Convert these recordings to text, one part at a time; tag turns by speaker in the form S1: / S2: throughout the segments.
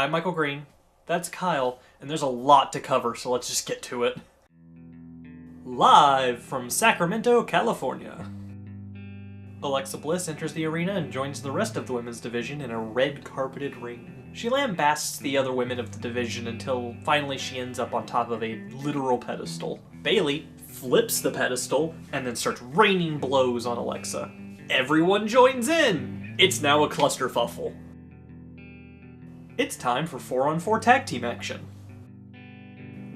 S1: I'm Michael Green, that's Kyle, and there's a lot to cover, so let's just get to it. Live from Sacramento, California. Alexa Bliss enters the arena and joins the rest of the women's division in a red-carpeted ring. She lambasts the other women of the division until finally she ends up on top of a literal pedestal. Bayley flips the pedestal and then starts raining blows on Alexa. Everyone joins in! It's now a clusterfuffle. It's time for 4-on-4 tag team action.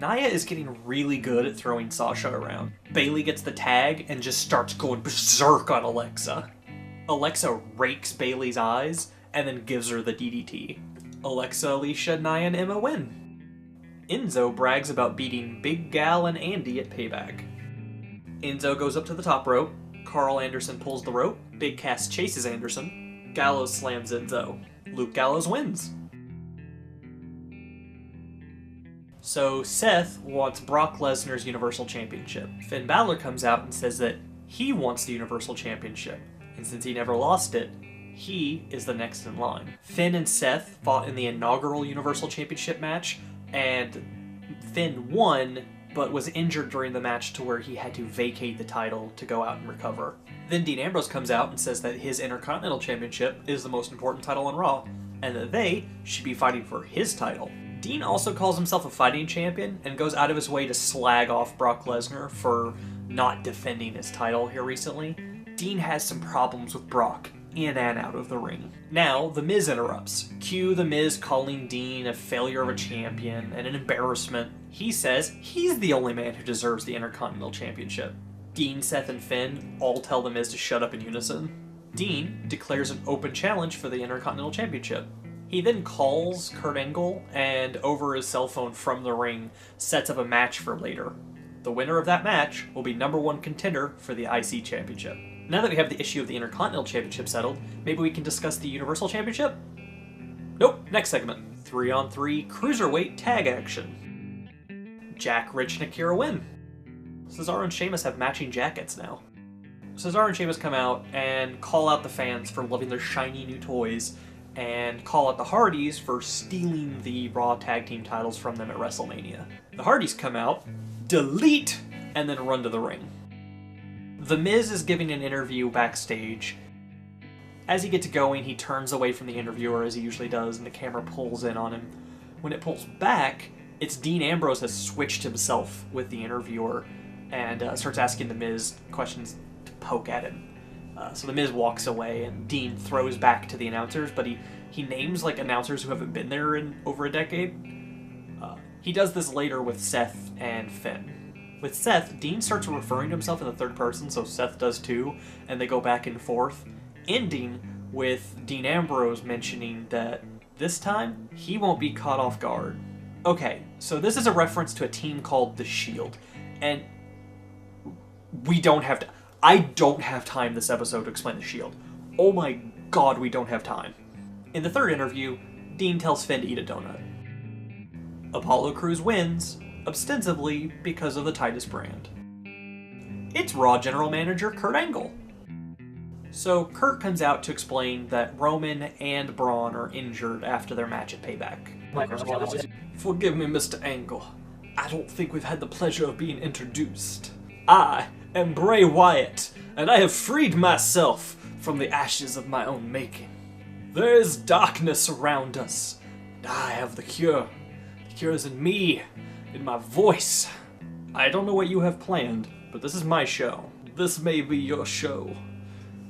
S1: Nia is getting really good at throwing Sasha around. Bayley gets the tag and just starts going berserk on Alexa. Alexa rakes Bayley's eyes and then gives her the DDT. Alexa, Alicia, Nia, and Emma win. Enzo brags about beating Big Gal and Andy at Payback. Enzo goes up to the top rope. Carl Anderson pulls the rope. Big Cass chases Anderson. Gallows slams Enzo. Luke Gallows wins. So Seth wants Brock Lesnar's Universal Championship. Finn Balor comes out and says that he wants the Universal Championship, and since he never lost it, he is the next in line. Finn and Seth fought in the inaugural Universal Championship match, and Finn won, but was injured during the match to where he had to vacate the title to go out and recover. Then Dean Ambrose comes out and says that his Intercontinental Championship is the most important title on Raw, and that they should be fighting for his title. Dean also calls himself a fighting champion and goes out of his way to slag off Brock Lesnar for not defending his title here recently. Dean has some problems with Brock in and out of the ring. Now, The Miz interrupts. Cue The Miz calling Dean a failure of a champion and an embarrassment. He says he's the only man who deserves the Intercontinental Championship. Dean, Seth, and Finn all tell The Miz to shut up in unison. Dean declares an open challenge for the Intercontinental Championship. He then calls Kurt Angle and, over his cell phone from the ring, sets up a match for later. The winner of that match will be #1 contender for the IC Championship. Now that we have the issue of the Intercontinental Championship settled, maybe we can discuss the Universal Championship? Nope, next segment. 3-on-3 Cruiserweight Tag Action. Jack, Rich, and Akira win. Cesaro and Sheamus have matching jackets now. Cesaro and Sheamus come out and call out the fans for loving their shiny new toys, and call out the Hardys for stealing the Raw Tag Team titles from them at WrestleMania. The Hardys come out, delete, and then run to the ring. The Miz is giving an interview backstage. As he gets going, he turns away from the interviewer, as he usually does, and the camera pulls in on him. When it pulls back, it's Dean Ambrose has switched himself with the interviewer and starts asking The Miz questions to poke at him. So The Miz walks away, and Dean throws back to the announcers, but he names like announcers who haven't been there in over a decade. He does this later with Seth and Finn. With Seth, Dean starts referring to himself in the third person, so Seth does too, and they go back and forth, ending with Dean Ambrose mentioning that this time, he won't be caught off guard. Okay, so this is a reference to a team called The Shield, and I don't have time this episode to explain The Shield. Oh my god, we don't have time. In the third interview, Dean tells Finn to eat a donut. Apollo Crews wins, ostensibly because of the Titus brand. It's Raw General Manager Kurt Angle. So Kurt comes out to explain that Roman and Braun are injured after their match at Payback. Forgive me, Mr. Angle. I don't think we've had the pleasure of being introduced. I am Bray Wyatt, and I have freed myself from the ashes of my own making. There is darkness around us, and I have the cure. The cure is in me, in my voice. I don't know what you have planned, but this is my show. This may be your show,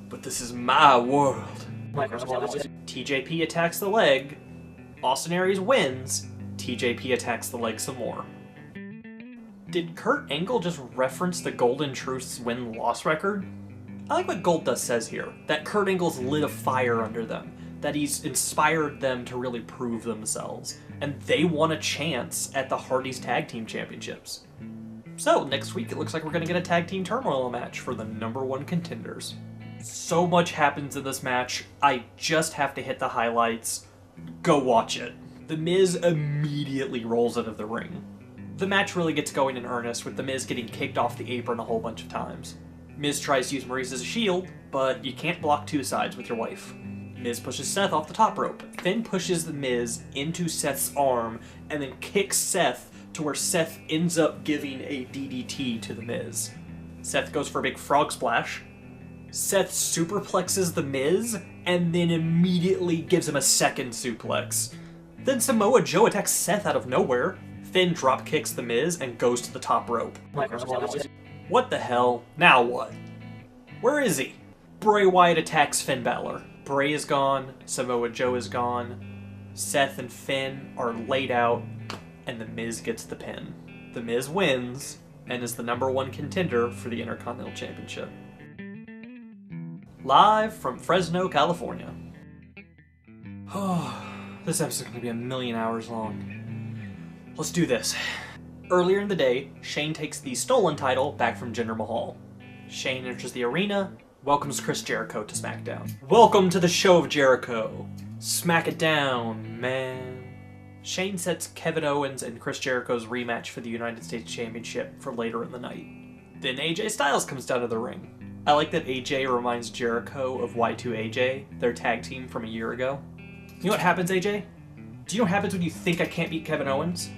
S1: but this is my world. TJP attacks the leg. Austin Aries wins. TJP attacks the leg some more. Did Kurt Angle just reference the Golden Truth's win-loss record? I like what Goldust says here, that Kurt Angle's lit a fire under them, that he's inspired them to really prove themselves, and they want a chance at the Hardys Tag Team Championships. So, next week it looks like we're going to get a Tag Team Turmoil match for the #1 contenders. So much happens in this match, I just have to hit the highlights. Go watch it. The Miz immediately rolls out of the ring. The match really gets going in earnest, with The Miz getting kicked off the apron a whole bunch of times. Miz tries to use Maryse as a shield, but you can't block two sides with your wife. Miz pushes Seth off the top rope. Finn pushes the Miz into Seth's arm and then kicks Seth to where Seth ends up giving a DDT to the Miz. Seth goes for a big frog splash. Seth superplexes the Miz and then immediately gives him a second suplex. Then Samoa Joe attacks Seth out of nowhere. Finn drop kicks the Miz and goes to the top rope. What the hell? Now what? Where is he? Bray Wyatt attacks Finn Balor. Bray is gone, Samoa Joe is gone, Seth and Finn are laid out, and The Miz gets the pin. The Miz wins, and is the #1 contender for the Intercontinental Championship. Live from Fresno, California. Oh, this episode's gonna be 1,000,000 hours long. Let's do this. Earlier in the day, Shane takes the stolen title back from Jinder Mahal. Shane enters the arena, welcomes Chris Jericho to SmackDown. Welcome to the show of Jericho. Smack it down, man. Shane sets Kevin Owens and Chris Jericho's rematch for the United States Championship for later in the night. Then AJ Styles comes down to the ring. I like that AJ reminds Jericho of Y2AJ, their tag team from a year ago. You know what happens, AJ? Do you know what happens when you think I can't beat Kevin Owens? Do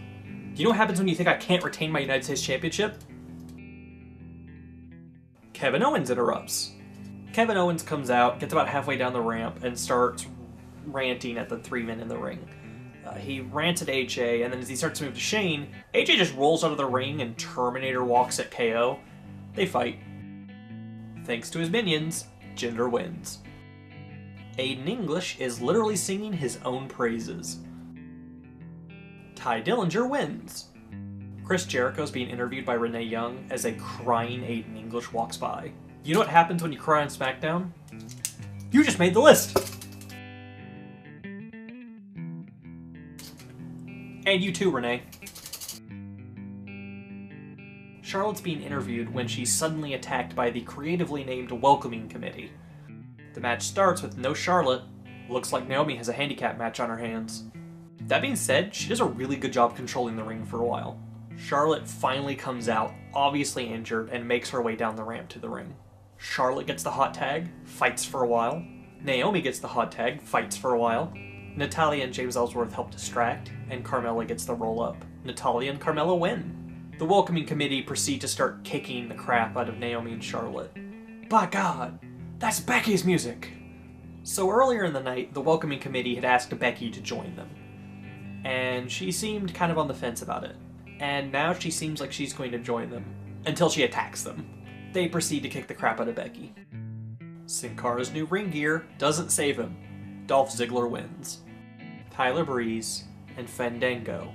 S1: you know what happens when you think I can't retain my United States Championship? Kevin Owens interrupts. Kevin Owens comes out, gets about halfway down the ramp, and starts ranting at the 3 men in the ring. He rants at AJ, and then as he starts to move to Shane, AJ just rolls out of the ring and Terminator walks at KO. They fight. Thanks to his minions, Jinder wins. Aiden English is literally singing his own praises. Ty Dillinger wins. Chris Jericho's being interviewed by Renee Young as a crying Aiden English walks by. You know what happens when you cry on SmackDown? You just made the list! And you too, Renee. Charlotte's being interviewed when she's suddenly attacked by the creatively named Welcoming Committee. The match starts with no Charlotte. Looks like Naomi has a handicap match on her hands. That being said, she does a really good job controlling the ring for a while. Charlotte finally comes out, obviously injured, and makes her way down the ramp to the ring. Charlotte gets the hot tag, fights for a while. Naomi gets the hot tag, fights for a while. Natalya and James Ellsworth help distract, and Carmella gets the roll-up. Natalya and Carmella win. The Welcoming Committee proceed to start kicking the crap out of Naomi and Charlotte. By God, that's Becky's music! So earlier in the night, the Welcoming Committee had asked Becky to join them. And she seemed kind of on the fence about it. And now she seems like she's going to join them, until she attacks them. They proceed to kick the crap out of Becky. Sin Cara's new ring gear doesn't save him. Dolph Ziggler wins. Tyler Breeze and Fandango,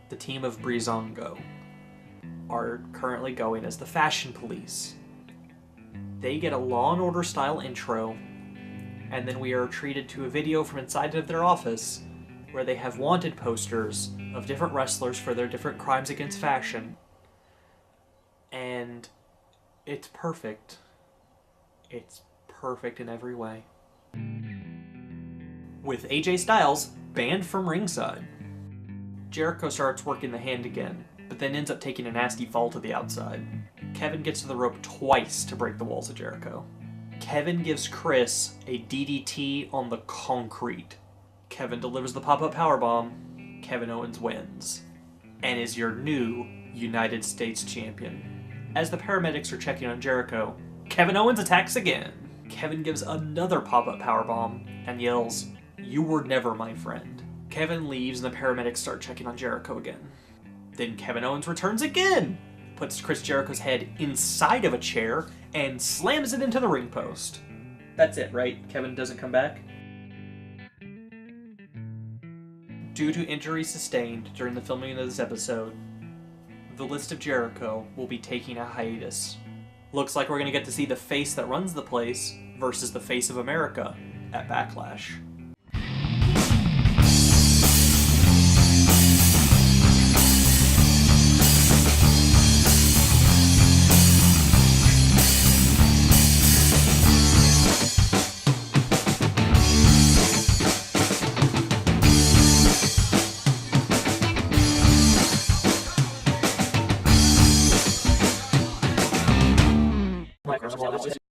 S1: the team of Breezango, are currently going as the Fashion Police. They get a Law and Order style intro, and then we are treated to a video from inside of their office where they have wanted posters of different wrestlers for their different crimes against fashion. And it's perfect. It's perfect in every way. With AJ Styles banned from ringside. Jericho starts working the hand again, but then ends up taking a nasty fall to the outside. Kevin gets to the rope twice to break the walls of Jericho. Kevin gives Chris a DDT on the concrete. Kevin delivers the pop-up powerbomb. Kevin Owens wins, and is your new United States Champion. As the paramedics are checking on Jericho, Kevin Owens attacks again. Kevin gives another pop-up powerbomb and yells, "You were never my friend." Kevin leaves and the paramedics start checking on Jericho again. Then Kevin Owens returns again, puts Chris Jericho's head inside of a chair, and slams it into the ring post. That's it, right? Kevin doesn't come back? Due to injuries sustained during the filming of this episode, the List of Jericho will be taking a hiatus. Looks like we're going to get to see the face that runs the place versus the face of America at Backlash.